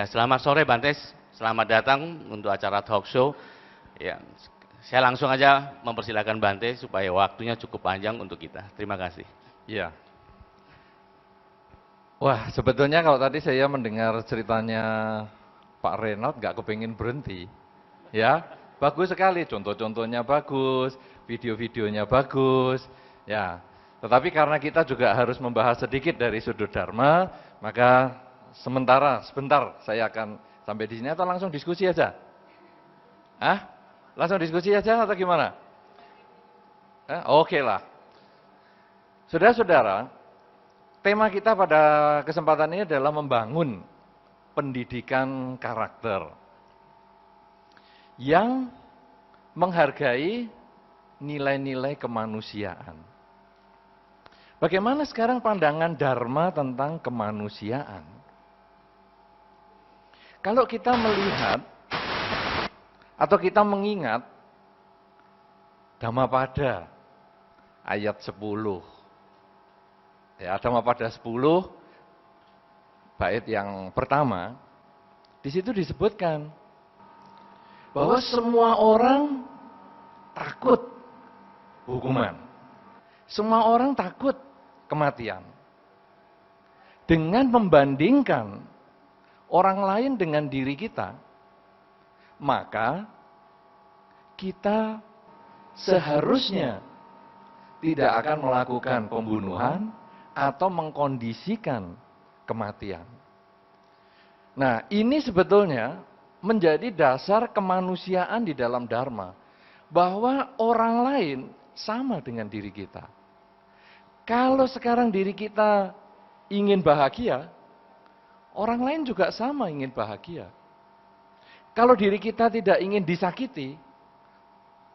Ya, selamat sore Bantes. Selamat datang untuk acara talk show. Ya, saya langsung aja mempersilakan Bante supaya waktunya cukup panjang untuk kita. Terima kasih. Ya. Wah, sebetulnya kalau tadi saya mendengar ceritanya Pak Renald nggak kepingin berhenti. Ya, bagus sekali, contoh-contohnya bagus, video-videonya bagus. Ya, tetapi karena kita juga harus membahas sedikit dari sudut Dharma, maka sebentar saya akan sampai di sini atau langsung diskusi aja? Langsung diskusi aja atau gimana? Oke lah. Saudara-saudara, tema kita pada kesempatan ini adalah membangun pendidikan karakter yang menghargai nilai-nilai kemanusiaan. Bagaimana sekarang pandangan Dharma tentang kemanusiaan? Kalau kita melihat atau kita mengingat Dhammapada ayat 10. Ya, Dhammapada 10 bait yang pertama, di situ disebutkan bahwa semua orang takut hukuman. Semua orang takut kematian. Dengan membandingkan orang lain dengan diri kita, maka kita seharusnya tidak akan melakukan pembunuhan atau mengkondisikan kematian. Nah, ini sebetulnya menjadi dasar kemanusiaan di dalam Dharma, bahwa orang lain sama dengan diri kita. Kalau sekarang diri kita ingin bahagia, orang lain juga sama ingin bahagia. Kalau diri kita tidak ingin disakiti,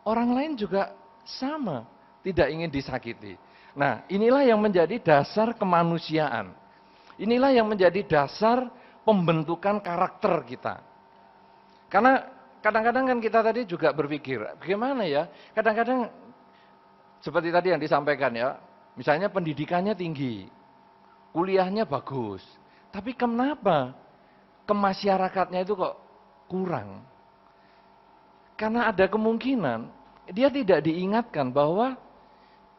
orang lain juga sama tidak ingin disakiti. Nah, inilah yang menjadi dasar kemanusiaan. Inilah yang menjadi dasar pembentukan karakter kita. Karena kadang-kadang kan kita tadi juga berpikir, bagaimana ya? Kadang-kadang seperti tadi yang disampaikan ya, misalnya pendidikannya tinggi, kuliahnya bagus, tapi kenapa kemasyarakatnya itu kok kurang? Karena ada kemungkinan dia tidak diingatkan bahwa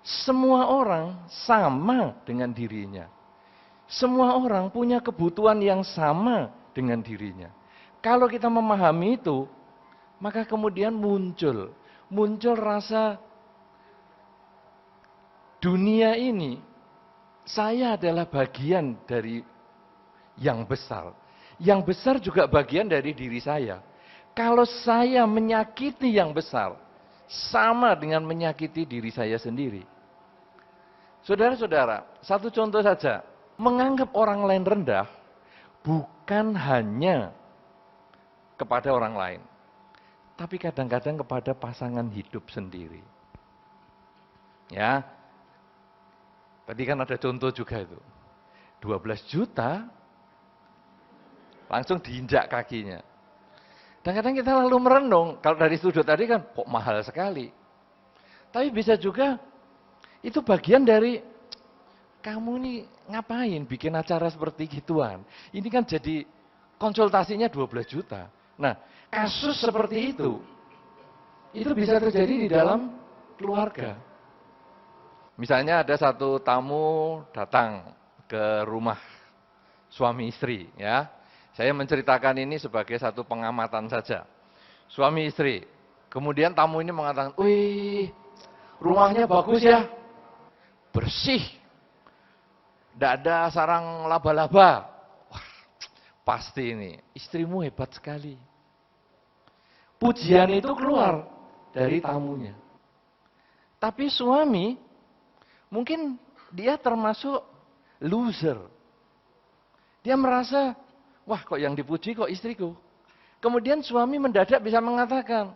semua orang sama dengan dirinya. Semua orang punya kebutuhan yang sama dengan dirinya. Kalau kita memahami itu, maka kemudian muncul rasa dunia ini, saya adalah bagian dari yang besar. Yang besar juga bagian dari diri saya. Kalau saya menyakiti yang besar, sama dengan menyakiti diri saya sendiri. Saudara-saudara, satu contoh saja. Menganggap orang lain rendah bukan hanya kepada orang lain, tapi kadang-kadang kepada pasangan hidup sendiri. Ya, tadi kan ada contoh juga itu. 12 juta langsung diinjak kakinya. Dan kadang kita lalu merenung, kalau dari sudut tadi kan kok mahal sekali. Tapi bisa juga itu bagian dari kamu ini ngapain bikin acara seperti gituan. Ini kan jadi konsultasinya 12 juta. Nah, kasus seperti itu bisa terjadi di dalam keluarga. Misalnya ada satu tamu datang ke rumah suami istri, ya. Saya menceritakan ini sebagai satu pengamatan saja. Suami istri, kemudian tamu ini mengatakan, "Wih, rumahnya bagus ya, bersih. Tidak ada sarang laba-laba." Wah, pasti ini, istrimu hebat sekali. Pujian itu keluar dari tamunya. Tapi suami, mungkin dia termasuk loser. Dia merasa, wah kok yang dipuji kok istriku. Kemudian suami mendadak bisa mengatakan,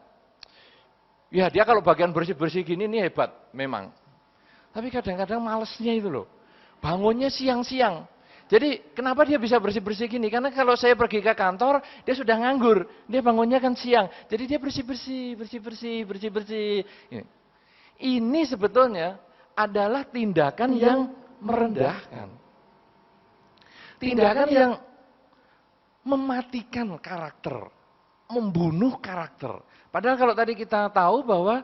ya dia kalau bagian bersih-bersih gini ini hebat, memang. Tapi kadang-kadang malesnya itu loh. Bangunnya siang-siang. Jadi kenapa dia bisa bersih-bersih gini? Karena kalau saya pergi ke kantor, dia sudah nganggur. Dia bangunnya kan siang. Jadi dia bersih-bersih. Ini sebetulnya adalah tindakan yang merendahkan. Tindakan yang mematikan karakter, membunuh karakter. Padahal kalau tadi kita tahu bahwa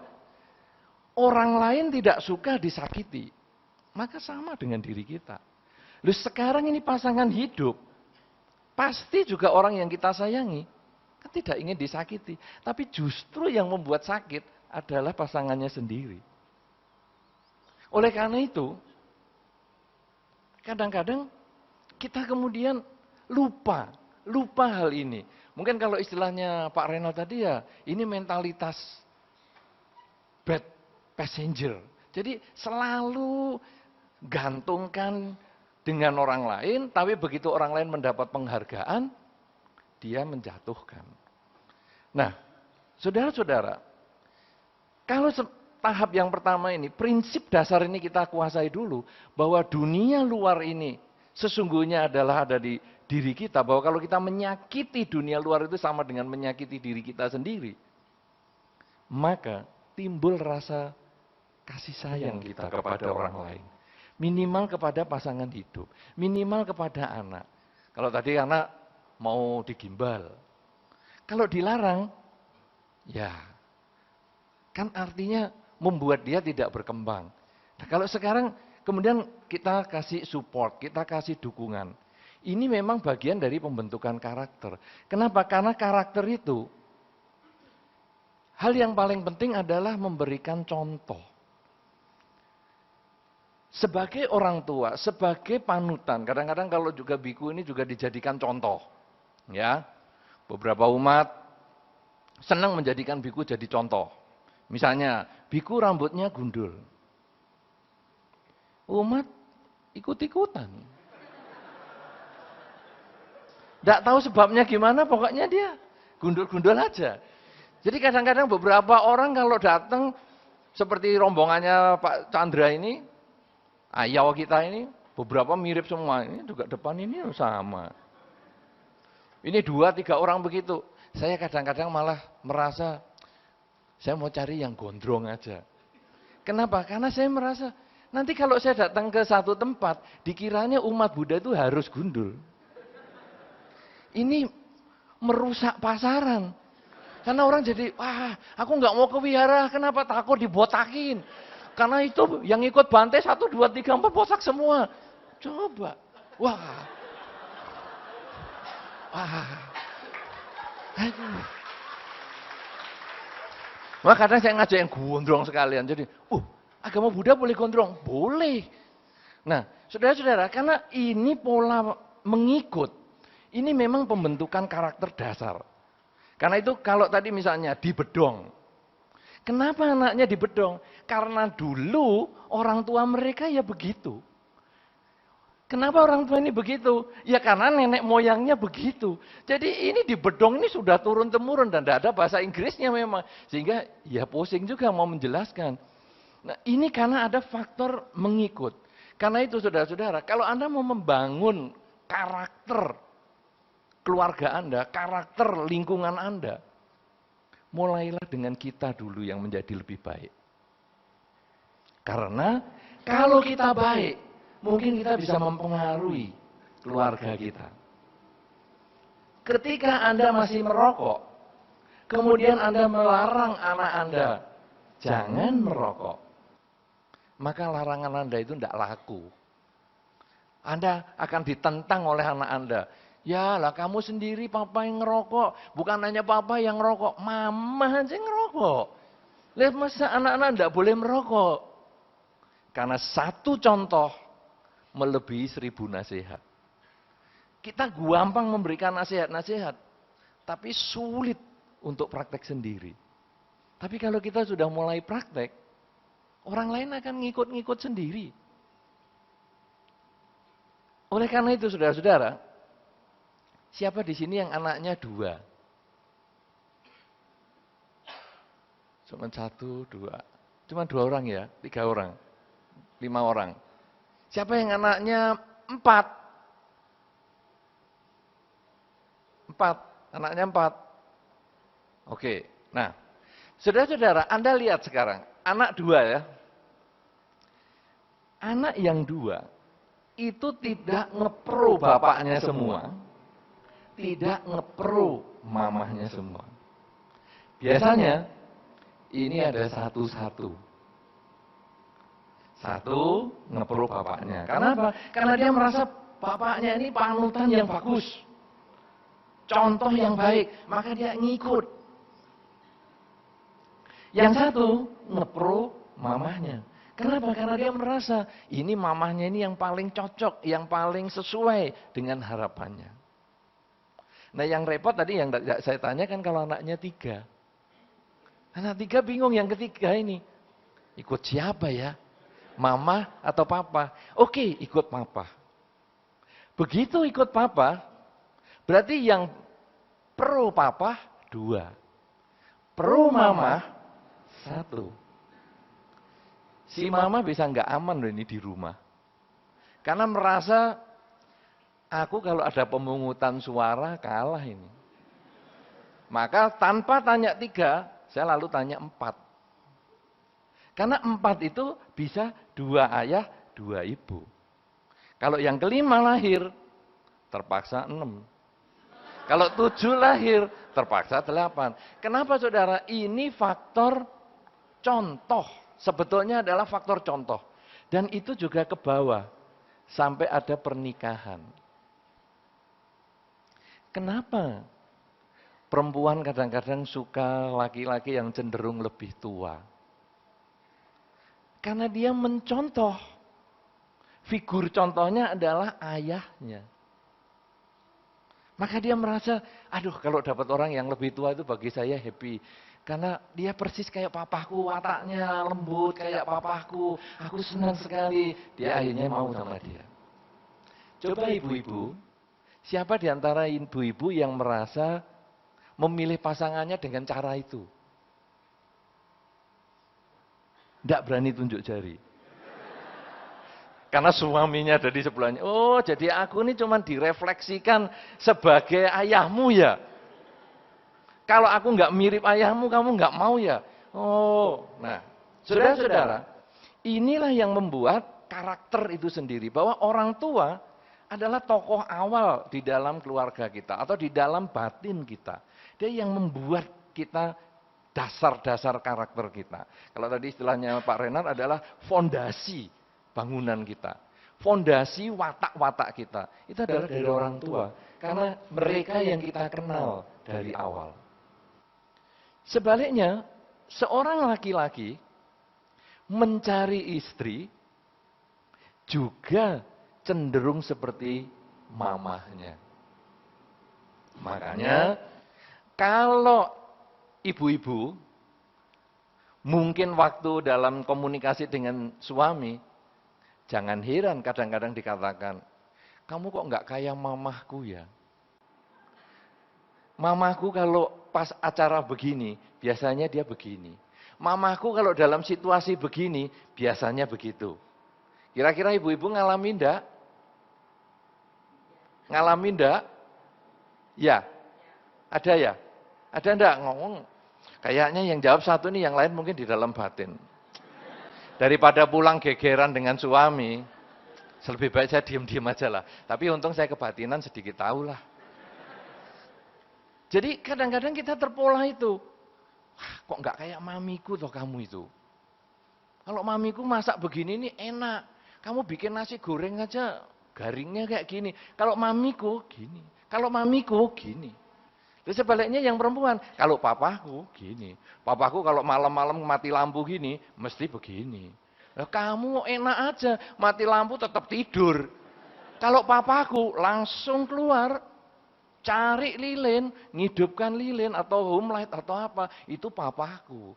orang lain tidak suka disakiti, maka sama dengan diri kita. Lalu sekarang ini pasangan hidup, pasti juga orang yang kita sayangi, kan tidak ingin disakiti. Tapi justru yang membuat sakit adalah pasangannya sendiri. Oleh karena itu, kadang-kadang kita kemudian lupa hal ini. Mungkin kalau istilahnya Pak Renal tadi ya, ini mentalitas bad passenger. Jadi selalu gantungkan dengan orang lain, tapi begitu orang lain mendapat penghargaan, dia menjatuhkan. Nah, saudara-saudara, kalau tahap yang pertama ini, prinsip dasar ini kita kuasai dulu, bahwa dunia luar ini sesungguhnya adalah ada di diri kita, bahwa kalau kita menyakiti dunia luar itu sama dengan menyakiti diri kita sendiri, maka timbul rasa kasih sayang kita kepada orang lain. Minimal kepada pasangan hidup, minimal kepada anak. Kalau tadi anak mau digimbal, kalau dilarang, ya kan artinya membuat dia tidak berkembang. Nah, kalau sekarang kemudian kita kasih support, kita kasih dukungan. Ini memang bagian dari pembentukan karakter. Kenapa? Karena karakter itu, hal yang paling penting adalah memberikan contoh. Sebagai orang tua, sebagai panutan, kadang-kadang kalau juga biku ini juga dijadikan contoh. Ya, beberapa umat senang menjadikan biku jadi contoh. Misalnya, biku rambutnya gundul. Umat ikut-ikutan. Tidak tahu sebabnya gimana, pokoknya dia gundul-gundul aja. Jadi kadang-kadang beberapa orang kalau datang, seperti rombongannya Pak Chandra ini, ayah kita ini, beberapa mirip semua. Ini juga depan ini sama. Ini 2-3 orang begitu. Saya kadang-kadang malah merasa, saya mau cari yang gondrong aja. Kenapa? Karena saya merasa, nanti kalau saya datang ke satu tempat, dikiranya umat Buddha itu harus gundul. Ini merusak pasaran. Karena orang jadi, wah aku nggak mau ke wihara, kenapa? Takut dibotakin. Karena itu yang ikut Bante 1, 2, 3, 4 botak semua. Coba. Wah. Aduh. Maka kadang saya ngajak yang gondrong sekalian. Jadi, agama Buddha boleh gondrong? Boleh. Nah, saudara-saudara, karena ini pola mengikut. Ini memang pembentukan karakter dasar. Karena itu kalau tadi misalnya dibedong. Kenapa anaknya dibedong? Karena dulu orang tua mereka ya begitu. Kenapa orang tua ini begitu? Ya karena nenek moyangnya begitu. Jadi ini dibedong ini sudah turun-temurun dan tidak ada bahasa Inggrisnya memang. Sehingga ya pusing juga mau menjelaskan. Nah ini karena ada faktor mengikut. Karena itu saudara-saudara, kalau Anda mau membangun karakter keluarga Anda, karakter lingkungan Anda, mulailah dengan kita dulu yang menjadi lebih baik. Karena kalau kita baik, mungkin kita bisa mempengaruhi keluarga kita. Ketika Anda masih merokok, kemudian Anda melarang anak Anda, jangan merokok, maka larangan Anda itu tidak laku. Anda akan ditentang oleh anak Anda. Ya lah kamu sendiri papa yang ngerokok. Bukan hanya papa yang ngerokok. Mama aja ngerokok. Lihat masa anak-anak tidak boleh merokok. Karena satu contoh melebihi 1000 nasihat. Kita gampang memberikan nasihat-nasihat. Tapi sulit untuk praktek sendiri. Tapi kalau kita sudah mulai praktek, orang lain akan ngikut-ngikut sendiri. Oleh karena itu saudara-saudara, siapa di sini yang anaknya 2? Cuma 1, 2. Cuma 2 orang ya? 3 orang? 5 orang? Siapa yang anaknya 4? 4. Anaknya 4. Oke. Nah, saudara-saudara, Anda lihat sekarang. Anak 2 ya. Anak yang 2 itu tidak ngepro bapaknya semua. tidak ngepro mamahnya semua. Biasanya ini ada satu-satu. Satu ngepro bapaknya. Karena apa? Karena dia merasa bapaknya ini panutan yang bagus. Contoh yang baik, maka dia ngikut. Yang satu ngepro mamahnya. Kenapa? Karena dia merasa ini mamahnya ini yang paling cocok, yang paling sesuai dengan harapannya. Nah yang repot tadi yang saya tanyakan kalau anaknya 3. Anak 3 bingung yang ketiga ini. Ikut siapa ya? Mama atau papa? Oke, ikut papa. Begitu ikut papa, berarti yang pro papa 2. Pro mama 1. Si mama bisa nggak aman loh ini di rumah. Karena merasa aku kalau ada pemungutan suara kalah ini. Maka tanpa tanya 3, saya lalu tanya 4. Karena 4 itu bisa 2 ayah, 2 ibu. Kalau yang kelima lahir, terpaksa 6. Kalau 7 lahir, terpaksa 8. Kenapa saudara? Ini faktor contoh. Sebetulnya adalah faktor contoh. Dan itu juga ke bawah. Sampai ada pernikahan. Kenapa perempuan kadang-kadang suka laki-laki yang cenderung lebih tua? Karena dia mencontoh. Figur contohnya adalah ayahnya. Maka dia merasa, aduh kalau dapat orang yang lebih tua itu bagi saya happy. Karena dia persis kayak papaku, wataknya lembut kayak papaku. Aku senang sekali. Dia akhirnya mau sama dia. Coba ibu-ibu. Siapa di antara ibu-ibu yang merasa memilih pasangannya dengan cara itu? Tidak berani tunjuk jari. Karena suaminya ada di sebelahnya. Oh, jadi aku ini cuma direfleksikan sebagai ayahmu ya? Kalau aku nggak mirip ayahmu, kamu nggak mau ya? Oh, nah, saudara-saudara, inilah yang membuat karakter itu sendiri. Bahwa orang tua adalah tokoh awal di dalam keluarga kita atau di dalam batin kita. Dia yang membuat kita dasar-dasar karakter kita. Kalau tadi istilahnya Pak Renard adalah fondasi bangunan kita. Fondasi watak-watak kita. Itu adalah dari orang tua. Karena mereka yang kita kenal dari awal. Sebaliknya, seorang laki-laki mencari istri juga cenderung seperti mamahnya. Makanya kalau ibu-ibu mungkin waktu dalam komunikasi dengan suami, jangan heran kadang-kadang dikatakan, kamu kok nggak kayak mamahku ya? Mamahku kalau pas acara begini, biasanya dia begini. Mamahku kalau dalam situasi begini, biasanya begitu. Kira-kira ibu-ibu ngalamin enggak? Ngalamin enggak? Ya. Ada ya? Ada enggak? Ngomong. Kayaknya yang jawab satu nih, yang lain mungkin di dalam batin. Daripada pulang gegeran dengan suami, lebih baik saya diam-diam aja lah. Tapi untung saya kebatinan sedikit tahu lah. Jadi kadang-kadang kita terpola itu. Wah, kok enggak kayak mamiku toh kamu itu. Kalau mamiku masak begini nih enak. Kamu bikin nasi goreng aja garingnya kayak gini. Kalau mamiku gini. Kalau mamiku gini. Terus sebaliknya yang perempuan, kalau papaku gini. Papaku kalau malam-malam mati lampu gini, mesti begini. Nah, kamu enak aja, mati lampu tetap tidur. Kalau papaku langsung keluar, cari lilin, ngidupkan lilin atau home light atau apa, itu papaku.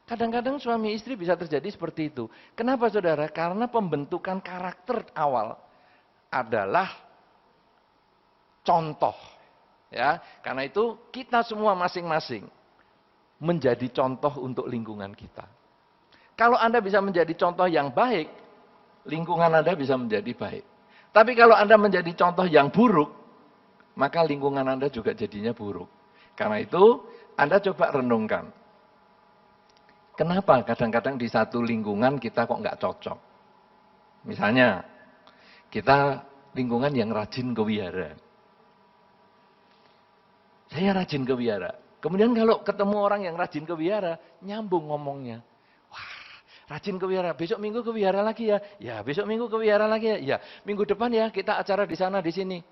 Kadang-kadang suami istri bisa terjadi seperti itu. Kenapa saudara? Karena pembentukan karakter awal adalah contoh. Ya, karena itu kita semua masing-masing menjadi contoh untuk lingkungan kita. Kalau Anda bisa menjadi contoh yang baik, lingkungan Anda bisa menjadi baik. Tapi kalau Anda menjadi contoh yang buruk, maka lingkungan Anda juga jadinya buruk. Karena itu, Anda coba renungkan. Kenapa kadang-kadang di satu lingkungan kita kok nggak cocok? Misalnya, kita lingkungan yang rajin ke wihara. Saya rajin ke wihara. Kemudian kalau ketemu orang yang rajin ke wihara, nyambung ngomongnya. Wah, rajin ke wihara, besok minggu ke wihara lagi ya. Ya, besok minggu ke wihara lagi ya. Ya, minggu depan ya kita acara di sana, di sini.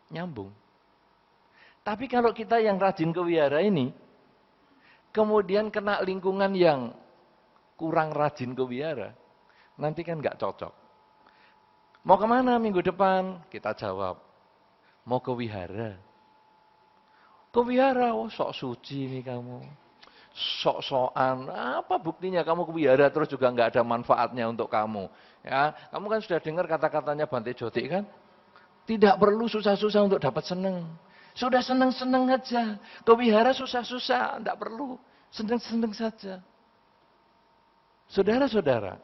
Nyambung. Tapi kalau kita yang rajin ke wihara ini, kemudian kena lingkungan yang kurang rajin ke wihara, nanti kan nggak cocok. Mau kemana minggu depan? Kita jawab, mau ke wihara. Ke wihara, oh sok suci nih kamu. Sok-sokan, apa buktinya kamu ke wihara terus juga nggak ada manfaatnya untuk kamu. Ya, kamu kan sudah dengar kata-katanya Bante Joti kan? Tidak perlu susah-susah untuk dapat seneng. Sudah seneng-seneng aja. Ke wihara susah-susah, tidak perlu. Seneng-seneng saja. Saudara-saudara,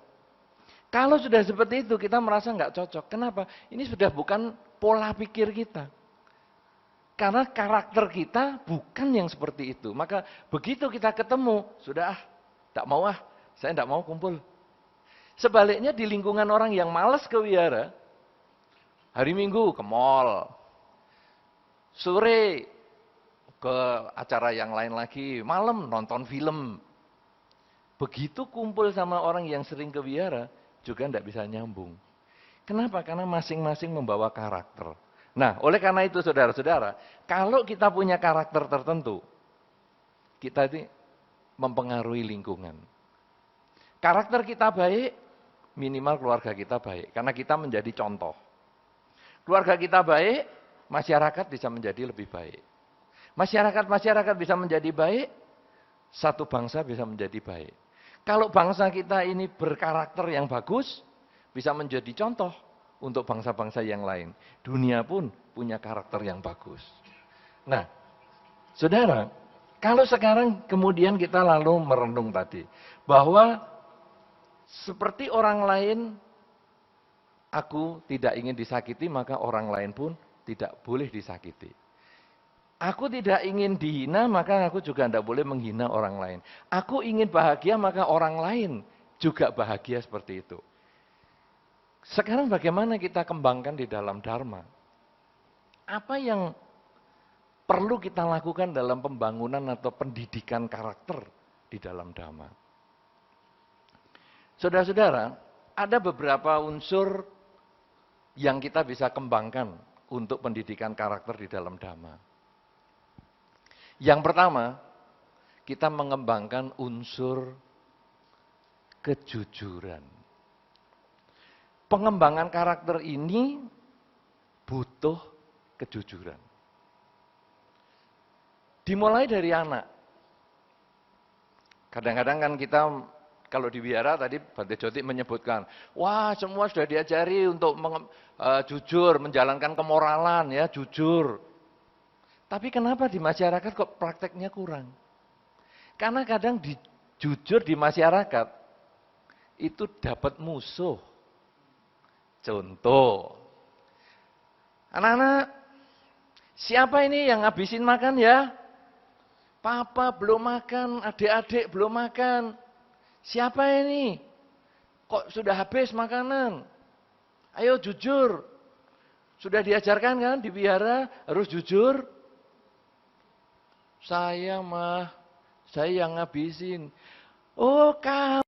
kalau sudah seperti itu kita merasa nggak cocok. Kenapa? Ini sudah bukan pola pikir kita. Karena karakter kita bukan yang seperti itu. Maka begitu kita ketemu, sudah tak mau saya tidak mau kumpul. Sebaliknya di lingkungan orang yang malas ke wihara, hari Minggu ke mall, sore ke acara yang lain lagi, malam nonton film. Begitu kumpul sama orang yang sering ke wihara, juga tidak bisa nyambung. Kenapa? Karena masing-masing membawa karakter. Nah, oleh karena itu saudara-saudara, kalau kita punya karakter tertentu, kita ini mempengaruhi lingkungan. Karakter kita baik, minimal keluarga kita baik. Karena kita menjadi contoh. Keluarga kita baik, masyarakat bisa menjadi lebih baik. Masyarakat bisa menjadi baik, satu bangsa bisa menjadi baik. Kalau bangsa kita ini berkarakter yang bagus, bisa menjadi contoh untuk bangsa-bangsa yang lain. Dunia pun punya karakter yang bagus. Nah, saudara, kalau sekarang kemudian kita lalu merenung tadi, bahwa seperti orang lain, aku tidak ingin disakiti, maka orang lain pun tidak boleh disakiti. Aku tidak ingin dihina, maka aku juga tidak boleh menghina orang lain. Aku ingin bahagia, maka orang lain juga bahagia seperti itu. Sekarang bagaimana kita kembangkan di dalam Dharma? Apa yang perlu kita lakukan dalam pembangunan atau pendidikan karakter di dalam Dhamma? Saudara-saudara, ada beberapa unsur yang kita bisa kembangkan untuk pendidikan karakter di dalam Dhamma. Yang pertama, kita mengembangkan unsur kejujuran. Pengembangan karakter ini butuh kejujuran. Dimulai dari anak. Kadang-kadang kan kita kalau di wihara tadi Bante Joti menyebutkan, wah semua sudah diajari untuk jujur, menjalankan kemoralan ya, jujur. Tapi kenapa di masyarakat kok prakteknya kurang? Karena kadang jujur di masyarakat itu dapat musuh. Contoh, anak-anak, siapa ini yang ngabisin makan ya? Papa belum makan, adik-adik belum makan. Siapa ini? Kok sudah habis makanan? Ayo jujur. Sudah diajarkan kan di wihara harus jujur? Saya mah, saya yang ngabisin. Oh kamu.